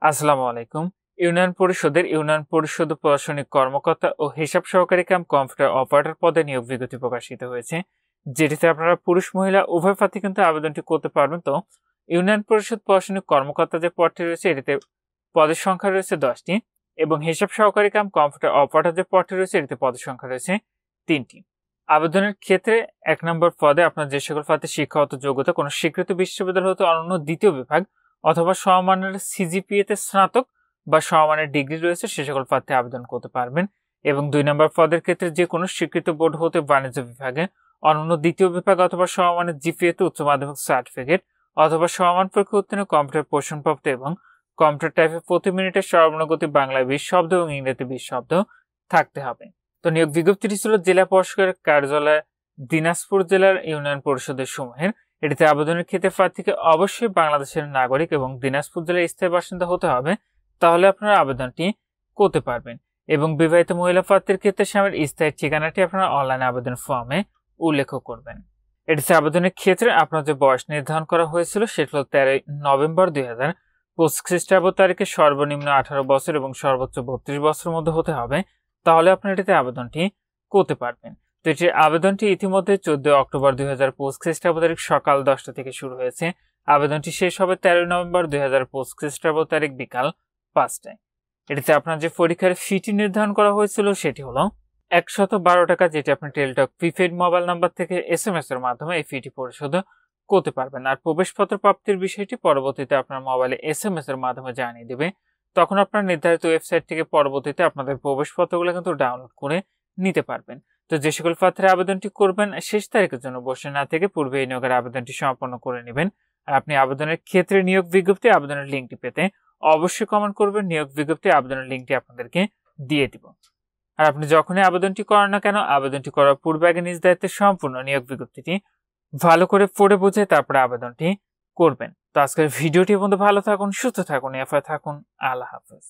আসসালামু আলাইকুম। ইউনিয়ন পরিষদের প্রশাসনিক কর্মকর্তা ও হিসাব সহকারী কাম কম্পিউটার অপারেটর পদে নিয়োগ বিজ্ঞপ্তি প্রকাশিত হয়েছে, যেটিতে আপনারা পুরুষ মহিলা উভয় প্রার্থী কিন্তু আবেদনটি করতে পারবেন। তো ইউনিয়ন পরিষদ প্রশাসনিক কর্মকর্তা যে পদটি রয়েছে এটিতে পদের সংখ্যা রয়েছে 10টি এবং হিসাব সহকারী কাম কম্পিউটার অপারেটর যে পদটি রয়েছে এটিতে পদের সংখ্যা রয়েছে 3টি। আবেদনের ক্ষেত্রে 1 নম্বর পদে আপনার যে সকল প্রার্থী শিক্ষাগত যোগ্যতা কোনো স্বীকৃত বিশ্ববিদ্যালয় হতে অনন্য দ্বিতীয় বিভাগ অথবা সমমানের সিজিপিএ তে স্নাতক বা সমমানের ডিগ্রি রয়েছে সে সকল প্রার্থী আবেদন করতে পারবেন। এবং 2 নম্বর পদের ক্ষেত্রে যে কোনো স্বীকৃত বোর্ড হতে বাণিজ্য বিভাগে অনন্য দ্বিতীয় বিভাগ অথবা সমমানের জিপিএ তে উচ্চ মাধ্যমিক সার্টিফিকেট অথবা সমমান পরীক্ষা উত্তীর্ণ কম্পিউটার প্রশ্নপত্র এবং কম্পিউটার টাইপে প্রতি মিনিটে সর্বনিম্ন গতি বাংলায় 20 শব্দ এবং ইংরেজিতে 20 শব্দ থাকতে হবে। তো নিয়োগ বিজ্ঞপ্তিটি ছিল জেলা প্রশাসকের কার্যালয়, দিনাজপুর জেলার ইউনিয়ন পরিষদের সমূহের। এটিতে আবেদনের ক্ষেত্রে প্রার্থীকে অবশ্যই বাংলাদেশের নাগরিক এবং দিনাজপুর জেলার স্থায়ী বাসিন্দা হতে হবে, তাহলে আপনারা আবেদনটি করতে পারবেন। এবং বিবাহিত মহিলা প্রার্থীর ক্ষেত্রে স্বামীর স্থায়ী ঠিকানাটি আপনারা অনলাইন আবেদন ফর্মে উল্লেখ করবেন। এটিতে আবেদনের ক্ষেত্রে আপনার যে বয়স নির্ধারণ করা হয়েছিল সেটি হল 13 নভেম্বর 2025 খ্রিস্টাব্দ তারিখে সর্বনিম্ন 18 বছর এবং সর্বোচ্চ 32 বছরের মধ্যে হতে হবে, তাহলে আপনি এটিতে আবেদনটি করতে পারবেন। তো এটির আবেদনটি ইতিমধ্যে 14 অক্টোবর 2025 খ্রিস্টাব্দ তারিখ সকাল 10টা থেকে শুরু হয়েছে। আবেদনটি শেষ হবে 13 নভেম্বর 2025 খ্রিস্টাব্দ তারিখ বিকাল 5টায়। এটিতে আপনার যে পরীক্ষার ফিটি নির্ধারণ করা হয়েছিল সেটি হলো 112 টাকা, যেটি আপনি টেলিটক প্রিপেইড মোবাইল নাম্বার থেকে SMS এর মাধ্যমে এই ফিটি পরিশোধ করতে পারবেন। আর প্রবেশপত্র প্রাপ্তির বিষয়টি পরবর্তীতে আপনার মোবাইলে SMS এর মাধ্যমে জানিয়ে দেবে। তখন আপনার নির্ধারিত ওয়েবসাইট থেকে পরবর্তীতে আপনাদের প্রবেশপত্রগুলো কিন্তু ডাউনলোড করে নিতে পারবেন। তো যে সকল প্রার্থীরা আবেদনটি করবেন শেষ তারিখের জন্য বসে না থেকে পূর্বে এই নিয়োগের আবেদনটি সম্পন্ন করে নেবেন। আর আপনি আবেদনের ক্ষেত্রে নিয়োগ বিজ্ঞপ্তি আবেদনের লিঙ্কটি পেতে অবশ্যই কমেন্ট করবেন। নিয়োগ বিজ্ঞপ্তি আবেদনের লিঙ্কটি আপনাদেরকে দিয়ে দিব। আর আপনি যখনই আবেদনটি করেন না কেন, আবেদনটি করার পূর্বে আগে নিজ দায়িত্বে সম্পূর্ণ নিয়োগ বিজ্ঞপ্তিটি ভালো করে পড়ে বুঝে তারপরে আবেদনটি করবেন। তো আজকের ভিডিওটি বন্ধু ভালো থাকুন, সুস্থ থাকুন, এফআই থাকুন। আল্লাহ হাফেজ।